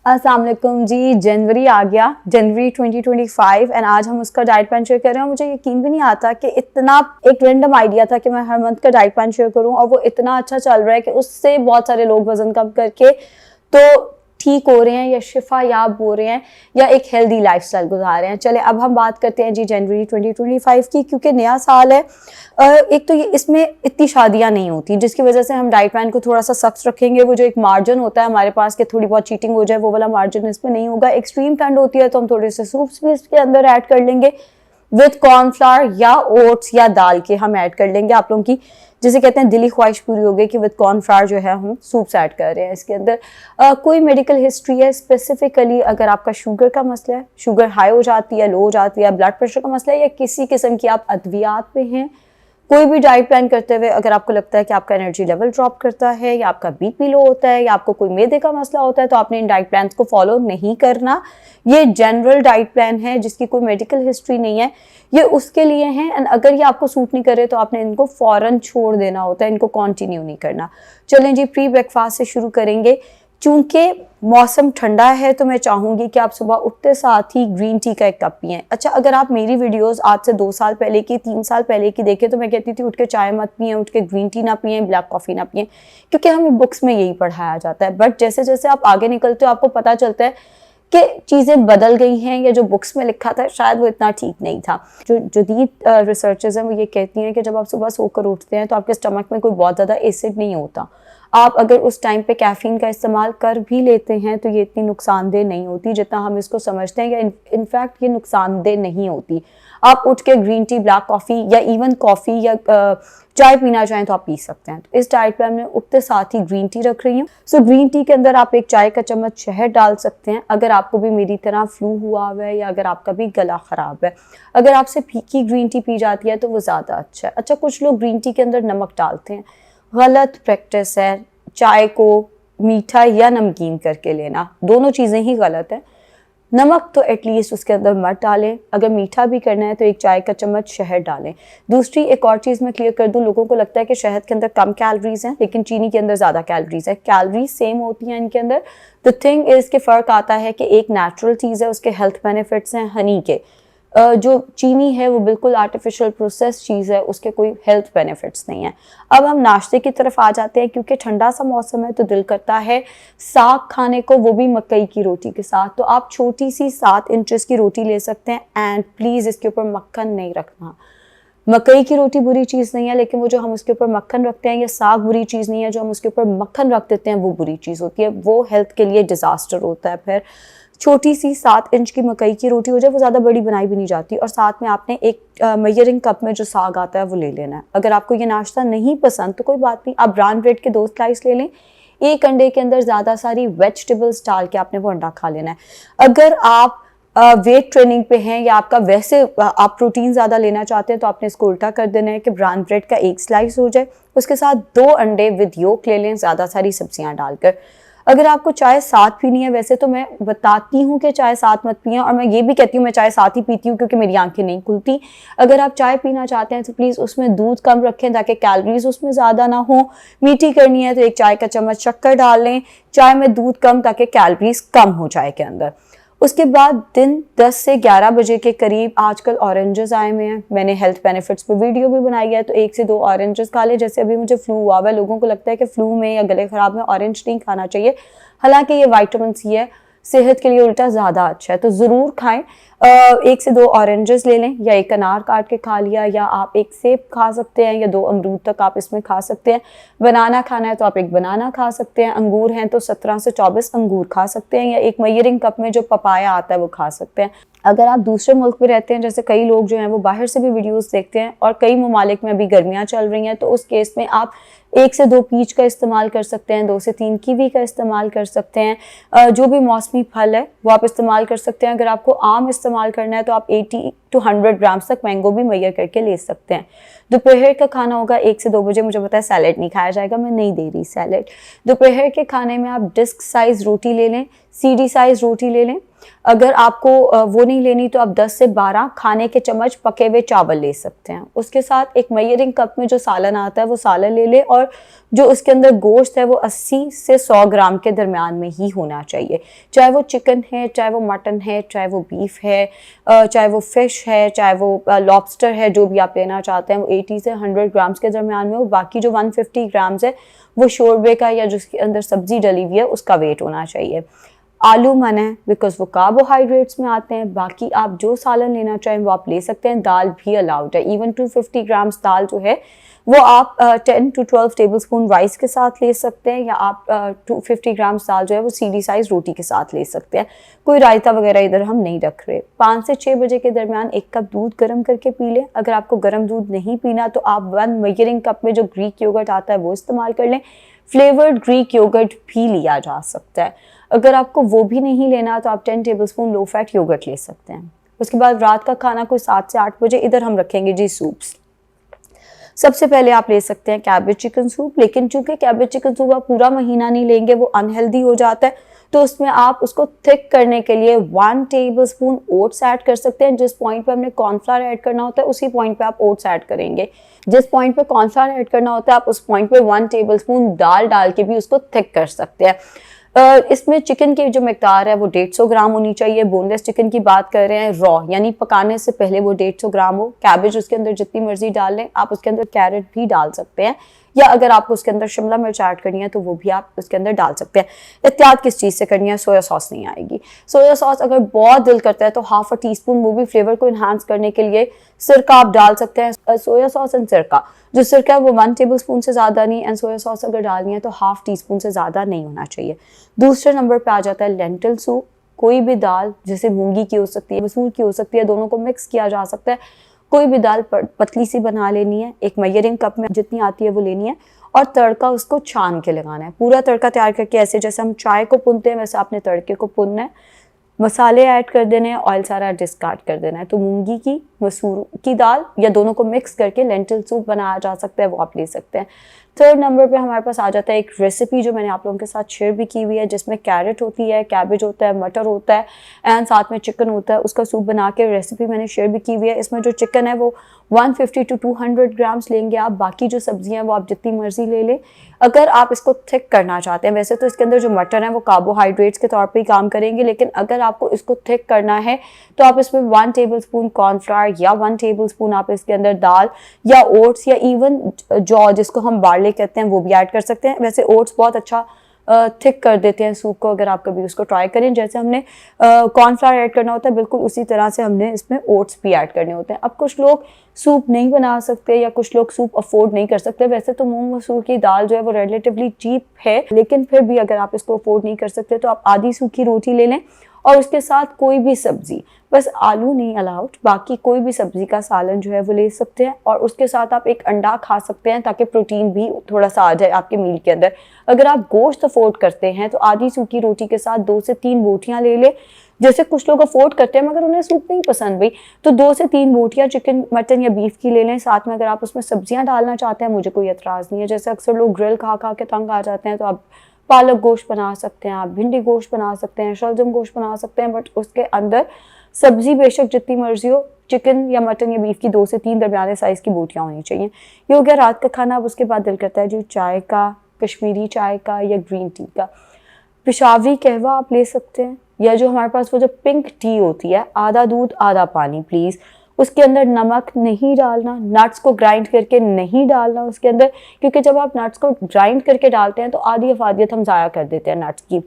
अस्सलाम वालेकुम जी। जनवरी आ गया, जनवरी 2025 एंड आज हम उसका डाइट प्लान शेयर कर रहे हैं। मुझे यकीन भी नहीं आता कि इतना एक रैंडम आइडिया था कि मैं हर मंथ का डाइट प्लान शेयर करूं और वो इतना अच्छा चल रहा है कि उससे बहुत सारे लोग वजन कम करके तो ठीक हो रहे हैं या शिफा याब हो रहे हैं या एक हेल्दी लाइफस्टाइल गुजार रहे हैं। चले अब हम बात करते हैं जी जनवरी 2025 की, क्योंकि नया साल है। एक तो ये इसमें इतनी शादियां नहीं होती, जिसकी वजह से हम डाइट प्लान को थोड़ा सा सख्त रखेंगे। वो जो एक मार्जिन होता है हमारे पास कि थोड़ी बहुत चीटिंग हो जाए, वो वाला मार्जिन इसमें नहीं होगा। एक्सट्रीम ठंड होती है तो हम थोड़े से सूप्स भी इसके अंदर ऐड कर लेंगे विद कॉर्नफ्लावर या ओट्स या दाल के हम ऐड कर लेंगे। आप लोगों की जिसे कहते हैं दिली ख्वाहिश पूरी हो गई कि विद कॉर्नफ्लावर जो है हम सूप्स ऐड कर रहे हैं इसके अंदर। कोई मेडिकल हिस्ट्री है स्पेसिफिकली, अगर आपका शुगर का मसला है, शुगर हाई हो जाती है, लो हो जाती है, ब्लड प्रेशर का मसला है या किसी किस्म की आप अद्वियात पे हैं, कोई भी डाइट प्लान करते हुए अगर आपको लगता है कि आपका एनर्जी लेवल ड्रॉप करता है या आपका बीपी लो होता है या आपको कोई मैदे का मसला होता है, तो आपने इन डाइट प्लान को फॉलो नहीं करना। ये जनरल डाइट प्लान है जिसकी कोई मेडिकल हिस्ट्री नहीं है, ये उसके लिए है। एंड अगर ये आपको सूट नहीं करे तो आपने इनको फौरन छोड़ देना होता है, इनको कंटिन्यू नहीं करना। चलें जी, प्री ब्रेकफास्ट से शुरू करेंगे। चूंकि मौसम ठंडा है तो मैं चाहूंगी कि आप सुबह उठते साथ ही ग्रीन टी का एक कप पिएं। अच्छा, अगर आप मेरी वीडियोस आज से 2 साल पहले की, 3 साल पहले की देखें तो मैं कहती थी उठ के चाय मत पिएं, उठ के ग्रीन टी ना पिएं, ब्लैक कॉफ़ी ना पिएं, क्योंकि हमें बुक्स में यही पढ़ाया जाता है। बट जैसे जैसे आप आगे निकलते हो आपको पता चलता है कि चीज़ें बदल गई हैं या जो बुक्स में लिखा था शायद वो इतना ठीक नहीं था। जो जदीद रिसर्चर्स हैं वो ये कहती हैं कि जब आप सुबह सोकर उठते हैं तो आपके स्टमक में कोई बहुत ज़्यादा एसिड नहीं होता। आप अगर उस टाइम पे कैफीन का इस्तेमाल कर भी लेते हैं तो ये इतनी नुकसानदेह नहीं होती जितना हम इसको समझते हैं, या इनफैक्ट ये नुकसानदेह नहीं होती। आप उठ के ग्रीन टी, ब्लैक कॉफ़ी या इवन कॉफ़ी या चाय पीना चाहें तो आप पी सकते हैं। तो इस डाइट प्लान में उठते साथ ही ग्रीन टी रख रही हूँ। सो ग्रीन टी के अंदर आप 1 चाय का चम्मच शहद डाल सकते हैं अगर आपको भी मेरी तरह फ्लू हुआ हुआ है या अगर आपका भी गला ख़राब है। अगर आपसे फीकी ग्रीन टी पी जाती है तो वो ज़्यादा अच्छा है। अच्छा, कुछ लोग ग्रीन टी के अंदर नमक डालते हैं, गलत प्रैक्टिस है। चाय को मीठा या नमकीन करके लेना, दोनों चीज़ें ही गलत है। नमक तो एटलीस्ट उसके अंदर मत डालें। अगर मीठा भी करना है तो 1 चाय का चम्मच शहद डालें। दूसरी एक और चीज़ मैं क्लियर कर दूं, लोगों को लगता है कि शहद के अंदर कम कैलोरीज हैं लेकिन चीनी के अंदर ज़्यादा कैलोरीज है। कैलोरीज सेम होती हैं इनके अंदर। द थिंग इज़ के फ़र्क आता है कि एक नेचुरल चीज़ है, उसके हेल्थ बेनिफिट्स हैं हनी के। जो चीनी है वो बिल्कुल आर्टिफिशियल प्रोसेस चीज़ है, उसके कोई हेल्थ बेनिफिट्स नहीं है। अब हम नाश्ते की तरफ आ जाते हैं, क्योंकि ठंडा सा मौसम है तो दिल करता है साग खाने को, वो भी मकई की रोटी के साथ। तो आप छोटी सी 7 इंचेस की रोटी ले सकते हैं एंड प्लीज़ इसके ऊपर मक्खन नहीं रखना। मकई की रोटी बुरी चीज़ नहीं है, लेकिन वो जो हम उसके ऊपर मक्खन रखते हैं, या साग बुरी चीज़ नहीं है, जो हम उसके ऊपर मक्खन रख देते हैं वो बुरी चीज़ होती है। वो हेल्थ के लिए डिज़ास्टर होता है। फिर छोटी सी 7 इंच की मकई की रोटी हो जाए, वो ज़्यादा बड़ी बनाई भी नहीं जाती, और साथ में आपने एक मेजरिंग कप में जो साग आता है वो ले लेना है। अगर आपको ये नाश्ता नहीं पसंद तो कोई बात नहीं, आप ब्राउन ब्रेड के 2 स्लाइस ले लें। एक अंडे के अंदर ज़्यादा सारी वेजिटेबल्स डाल के आपने वो अंडा खा लेना है। अगर आप वेट ट्रेनिंग पे हैं या आपका वैसे आप प्रोटीन ज़्यादा लेना चाहते हैं तो आपने इसको उल्टा कर देना है कि ब्राउन ब्रेड का 1 स्लाइस हो जाए, उसके साथ 2 अंडे विद योक ले लें, ज़्यादा सारी सब्जियां डालकर। अगर आपको चाय साथ पीनी है, वैसे तो मैं बताती हूँ कि चाय साथ मत पिएं, और मैं ये भी कहती हूँ मैं चाय साथ ही पीती हूँ क्योंकि मेरी आंखें नहीं खुलती। अगर आप चाय पीना चाहते हैं तो प्लीज़ उसमें दूध कम रखें ताकि कैलोरीज उसमें ज़्यादा ना हो। मीठी करनी है तो 1 चाय का चम्मच शक्कर डाल लें, चाय में दूध कम ताकि कैलोरीज कम हो चाय के अंदर। उसके बाद दिन 10 से 11 बजे के करीब आजकल ऑरेंजेस आए हुए हैं, मैंने हेल्थ बेनिफिट्स पे वीडियो भी बनाई है, तो 1 से 2 ऑरेंजेस खा ले। जैसे अभी मुझे फ्लू हुआ है, लोगों को लगता है कि फ्लू में या गले खराब में ऑरेंज नहीं खाना चाहिए, हालांकि ये विटामिन सी है, सेहत के लिए उल्टा ज़्यादा अच्छा है, तो ज़रूर खाएं। 1 से 2 ऑरेंजेस ले लें, या 1 अनार काट के खा लिया, या आप 1 सेब खा सकते हैं, या 2 अमरूद तक आप इसमें खा सकते हैं। बनाना खाना है तो आप 1 बनाना खा सकते हैं। अंगूर हैं तो 17 से 24 अंगूर खा सकते हैं, या 1 मेजरिंग कप में जो पपाया आता है वो खा सकते हैं। अगर आप दूसरे मुल्क में रहते हैं, जैसे कई लोग जो हैं वो बाहर से भी वीडियोस देखते हैं, और कई ममालिक में अभी गर्मियाँ चल रही हैं, तो उस केस में आप 1 से 2 पीच का इस्तेमाल कर सकते हैं, 2 से 3 कीवी का इस्तेमाल कर सकते हैं। जो भी मौसमी फल है वो आप इस्तेमाल कर सकते हैं। अगर आपको आम इस्तेमाल करना है तो आप 80 to 100 ग्राम्स तक मैंगो भी मेजर करके ले सकते हैं। दोपहर का खाना होगा 1 से 2 बजे, मुझे पता है सैलेड नहीं खाया जाएगा, मैं नहीं दे रही सैलेड। दोपहर के खाने में आप डिस्क साइज रोटी ले लें, सीडी साइज रोटी ले लें। अगर आपको वो नहीं लेनी तो आप 10 से 12 खाने के चम्मच पके हुए चावल ले सकते हैं। उसके साथ एक मेजरिंग कप में जो सालन आता है वो सालन ले लें, और जो उसके अंदर गोश्त है वो 80 से 100 ग्राम के दरमियान में ही होना चाहिए। चाहे वो चिकन है, चाहे वो मटन है, चाहे वो बीफ है, चाहे वो फिश है, चाहे वो लॉबस्टर है, जो भी आप लेना चाहते हैं वो 80 से 100 ग्राम्स के दरमियान में हो। बाकी जो 150 ग्राम्स है वो शोरबे का या जिसके अंदर सब्जी डली हुई है उसका वेट होना चाहिए। आलू मना है बिकॉज वो कार्बोहाइड्रेट्स में आते हैं। बाकी आप जो सालन लेना चाहें वो आप ले सकते हैं। दाल भी अलाउड है, इवन 250 ग्राम्स दाल जो है वो आप 10 to 12 टेबल स्पून राइस के साथ ले सकते हैं, या आप 250 ग्राम्स दाल जो है वो सीडी साइज रोटी के साथ ले सकते हैं। कोई रायता वगैरह इधर हम नहीं रख रहे। 5 से 6 बजे के दरमियान 1 कप दूध गर्म करके पी लें। अगर आपको गर्म दूध नहीं पीना तो आप 1 मेजरिंग कप में जो ग्रीक योगर्ट आता है वो इस्तेमाल कर लें। फ्लेवर्ड ग्रीक योगर्ट भी लिया जा सकता है। अगर आपको वो भी नहीं लेना तो आप 10 tablespoon low fat yogurt ले सकते हैं। उसके बाद रात का खाना कोई 7 से 8 बजे, इधर हम रखेंगे जी सूप्स। सबसे पहले आप ले सकते हैं कैबेज चिकन सूप, लेकिन चूंकि कैबेज चिकन सूप आप पूरा महीना नहीं लेंगे वो अनहेल्दी हो जाता है, तो उसमें आप उसको थिक करने के लिए 1 टेबल स्पून ओट्स ऐड कर सकते हैं। जिस पॉइंट पे हमने कॉर्नफ्लावर ऐड करना होता है उसी पॉइंट पे आप ओट्स ऐड करेंगे। जिस पॉइंट पे कॉर्नफ्लावर ऐड करना होता है आप उस पॉइंट पे 1 टेबल स्पून दाल डाल के भी उसको थिक कर सकते हैं। इसमें चिकन की जो मिकदार है वो 150 ग्राम होनी चाहिए। बोनलेस चिकन की बात कर रहे हैं, रॉ यानी पकाने से पहले वो 150 ग्राम हो। कैबेज उसके अंदर जितनी मर्जी डाल लें, आप उसके अंदर कैरेट भी डाल सकते हैं, या अगर आपको उसके अंदर शिमला मिर्च ऐड करनी है तो वो भी आप उसके अंदर डाल सकते हैं। एहतियात किस चीज़ से करनी है, सोया सॉस नहीं आएगी। सोया सॉस अगर बहुत दिल करता है तो हाफ अ टी स्पून, वो भी फ्लेवर को इन्हांस करने के लिए, सिरका आप डाल सकते हैं। सोया सॉस एंड सिरका, जो सिरका है वो 1 टेबल स्पून से ज़्यादा नहीं, एंड सोया सॉस अगर डालनी है तो हाफ टी स्पून से ज़्यादा नहीं होना चाहिए। दूसरे नंबर पे आ जाता है लेंटिल सूप। कोई भी दाल, जैसे मूंगी की हो सकती है, मसूर की हो सकती है, दोनों को मिक्स किया जा सकता है। कोई भी दाल पतली सी बना लेनी है, एक मेजरिंग कप में जितनी आती है वो लेनी है, और तड़का उसको छान के लगाना है। पूरा तड़का तैयार करके ऐसे जैसे हम चाय को भूनते हैं वैसे आपने तड़के को भूनना है। मसाले ऐड कर देने हैं, ऑयल सारा डिस्कार्ड कर देना है। तो मूंगी की, मसूर की दाल या दोनों को मिक्स करके लेंटिल सूप बनाया जा सकता है, वो आप ले सकते हैं। थर्ड नंबर पे हमारे पास आ जाता है एक रेसिपी जो मैंने आप लोगों के साथ शेयर भी की हुई है, जिसमें कैरेट होती है, कैबेज होता है, मटर होता है, एंड साथ में चिकन होता है। उसका सूप बना के रेसिपी मैंने शेयर भी की हुई है। इसमें जो चिकन है वो 150 to 200 ग्राम्स लेंगे आप। बाकी जो सब्जियां हैं वो आप जितनी मर्जी ले लें। अगर आप इसको थिक करना चाहते हैं, वैसे तो इसके अंदर जो मटर है वो कार्बोहाइड्रेट्स के तौर पे ही काम करेंगे, लेकिन अगर आपको इसको थिक करना है तो आप इसमें 1 टेबल स्पून कॉर्नफ्लावर या 1 टेबल स्पून आप इसके अंदर दाल या ओट्स या इवन जौ जिसको हम बार्ले कहते हैं वो भी ऐड कर सकते हैं। वैसे ओट्स बहुत अच्छा थिक कर देते हैं सूप को, अगर आप कभी उसको ट्राई करें। जैसे हमने कॉर्नफ्लावर ऐड करना होता है बिल्कुल उसी तरह से हमने इसमें ओट्स भी ऐड करने होते हैं। अब कुछ लोग सूप नहीं बना सकते या कुछ लोग सूप अफोर्ड नहीं कर सकते। वैसे तो मूंग मसूर की दाल जो है वो रिलेटिवली चीप है, लेकिन फिर भी अगर आप इसको अफोर्ड नहीं कर सकते तो आप आधी सूखी रोटी ले लें और उसके साथ कोई भी सब्जी, बस आलू नहीं अलाउड, बाकी कोई भी सब्जी का सालन जो है वो ले सकते हैं। और उसके साथ आप एक अंडा खा सकते हैं ताकि प्रोटीन भी थोड़ा सा आ जाए आपके मील के अंदर। अगर आप गोश्त अफोर्ड करते हैं तो आधी सूखी रोटी के साथ 2 से 3 बोटियां ले लें। जैसे कुछ लोग अफोर्ड करते हैं मगर उन्हें सूप नहीं पसंद भाई, तो 2 से 3 बोटियां चिकन, मटन या बीफ की ले लें। साथ में अगर आप उसमें सब्जियां डालना चाहते हैं मुझे कोई एतराज़ नहीं है। जैसे अक्सर लोग ग्रिल खा खा के तंग आ जाते हैं, तो आप पालक गोश्त बना सकते हैं, आप भिंडी गोश्त बना सकते हैं, शलजम गोश्त बना सकते हैं, बट उसके अंदर सब्जी बेशक जितनी मर्जी हो, चिकन या मटन या बीफ की 2 से 3 दरमियाने साइज़ की बोटियां होनी चाहिए। ये हो गया रात का खाना। अब उसके बाद दिल करता है जी चाय का, कश्मीरी चाय का या ग्रीन टी का। पेशावरी कहवा आप ले सकते हैं, या जो हमारे पास वो जो पिंक टी होती है, आधा दूध आधा पानी प्लीज़। उसके अंदर नमक नहीं डालना, नट्स को ग्राइंड करके नहीं डालना उसके अंदर, क्योंकि जब आप नट्स को ग्राइंड करके डालते हैं तो आधी अफादियत हम ज़ाया कर देते हैं नट्स की।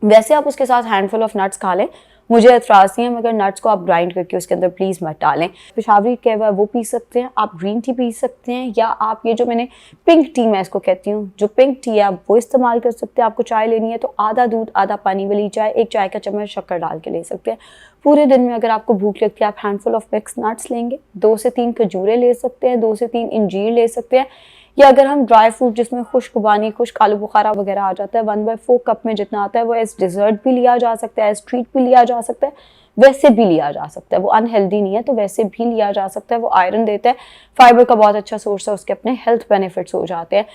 वैसे आप उसके साथ हैंडफुल ऑफ नट्स खा लें, मुझे एतराज़ नहीं है, मगर नट्स को आप ग्राइंड करके उसके अंदर प्लीज़ मत डालें। पेशावरी कहवा वो पी सकते हैं, आप ग्रीन टी पी सकते हैं, या आप ये जो मैंने पिंक टी मैं इसको कहती हूँ, जो पिंक टी है आप वो इस्तेमाल कर सकते हैं। आपको चाय लेनी है तो आधा दूध आधा पानी वाली चाय, 1 चाय का चम्मच शक्कर डाल के ले सकते हैं। पूरे दिन में अगर आपको भूख लगती है आप हैंडफुल ऑफ मिक्स नट्स लेंगे, 2 से 3 खजूरें ले सकते हैं, 2 से 3 इंजीर ले सकते हैं, या अगर हम ड्राई फ्रूट जिसमें खुशकुबानी, खुश्क आलू बुखारा वगैरह आ जाता है, 1/4 कप में जितना आता है वो एज डिज़र्ट भी लिया जा सकता है, एज ट्रीट भी लिया जा सकता है। वैसे भी लिया जा सकता है, वो अनहेल्दी नहीं है, तो वैसे भी लिया जा सकता है। वो आयरन देता है, फाइबर का बहुत अच्छा सोर्स है, उसके अपने हेल्थ बेनिफिट्स हो जाते हैं।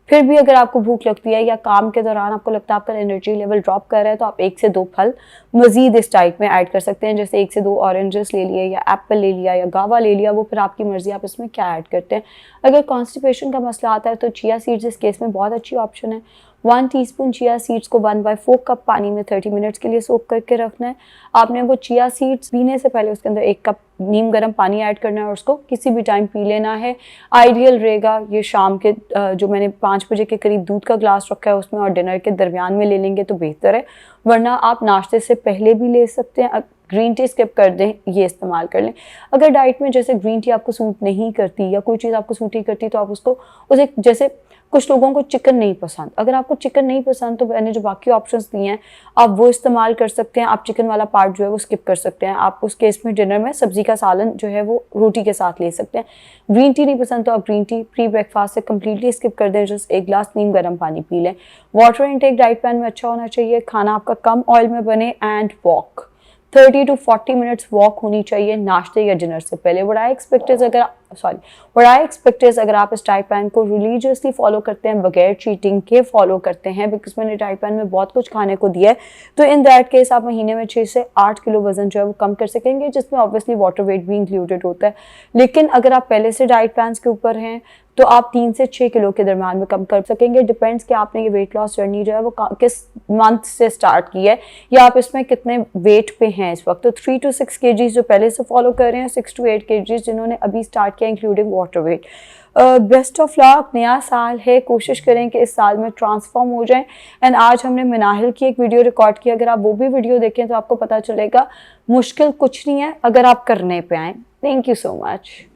फिर भी अगर आपको भूख लगती है या काम के दौरान आपको लगता है आपका एनर्जी लेवल ड्रॉप कर रहा है, तो आप 1 से 2 फल मजीद इस डाइट में ऐड कर सकते हैं। जैसे 1 से 2 ऑरेंजेस ले लिए या एप्पल ले लिया या गावा ले लिया, वो फिर आपकी मर्जी, आप इसमें क्या ऐड करते हैं। अगर कॉन्स्टिपेशन का मसला आता है तो चिया सीड्स इस केस में बहुत अच्छी ऑप्शन है। 1 टीस्पून चिया सीड्स को 1/4 कप पानी में 30 मिनट्स के लिए सोक करके रखना है। आपने वो चिया सीड्स पीने से पहले उसके अंदर 1 कप नीम गर्म पानी ऐड करना है और उसको किसी भी टाइम पी लेना है। आइडियल रहेगा ये शाम के जो मैंने 5 बजे के करीब दूध का ग्लास रखा है उसमें, और डिनर के दरमियान में ले लेंगे तो बेहतर है, वरना आप नाश्ते से पहले भी ले सकते हैं। ग्रीन टी स्किप कर दें, ये इस्तेमाल कर लें। अगर डाइट में जैसे ग्रीन टी आपको सूट नहीं करती या कोई चीज़ आपको सूट नहीं करती, तो आप उसको उसे, जैसे कुछ लोगों को चिकन नहीं पसंद, अगर आपको चिकन नहीं पसंद तो मैंने जो बाकी ऑप्शंस दिए हैं आप वो इस्तेमाल कर सकते हैं। आप चिकन वाला पार्ट जो है वो स्किप कर सकते हैं। आप उस केस में डिनर में सब्जी का सालन जो है वो रोटी के साथ ले सकते हैं। ग्रीन टी नहीं पसंद तो आप ग्रीन टी प्री ब्रेकफास्ट से कम्प्लीटली स्किप कर दें, जस्ट 1 गिलास नीम गर्म पानी पी लें। वाटर इनटेक डाइट प्लान में अच्छा होना चाहिए, खाना आपका कम ऑयल में बने, and walk 30 to 40 minutes walk होनी चाहिए नाश्ते या डिनर से पहले। व्हाट आई एक्सपेक्ट इज अगर आप इस डाइट प्लान को रिलीजियसली फॉलो करते हैं, बगैर चीटिंग के फॉलो करते हैं, बिकॉज मैंने डाइट प्लान में बहुत कुछ खाने को दिया है, तो इन दैट केस आप महीने में 6 से 8 किलो वजन जो है वो कम कर सकेंगे, जिसमें ऑब्वियसली वाटर वेट भी इंक्लूडेड होता है। लेकिन अगर आप पहले से डाइट प्लान के ऊपर हैं तो आप 3 से 6 किलो के दरम्यान में कम कर सकेंगे। डिपेंड्स कि आपने ये वेट लॉस जर्नी जो है वो किस मंथ से स्टार्ट की है या आप इसमें कितने वेट पे हैं इस वक्त। तो 3 to 6 kgs जो पहले से फॉलो कर रहे हैं, 6 to 8 kgs जिन्होंने अभी स्टार्ट किया including water weight. Best of luck, नया साल है, कोशिश करें कि इस साल में ट्रांसफॉर्म हो जाएं। एंड आज हमने मनाहिल की एक वीडियो रिकॉर्ड की, अगर आप वो भी वीडियो देखें तो आपको पता चलेगा मुश्किल कुछ नहीं है अगर आप करने पे आएँ। Thank you so much.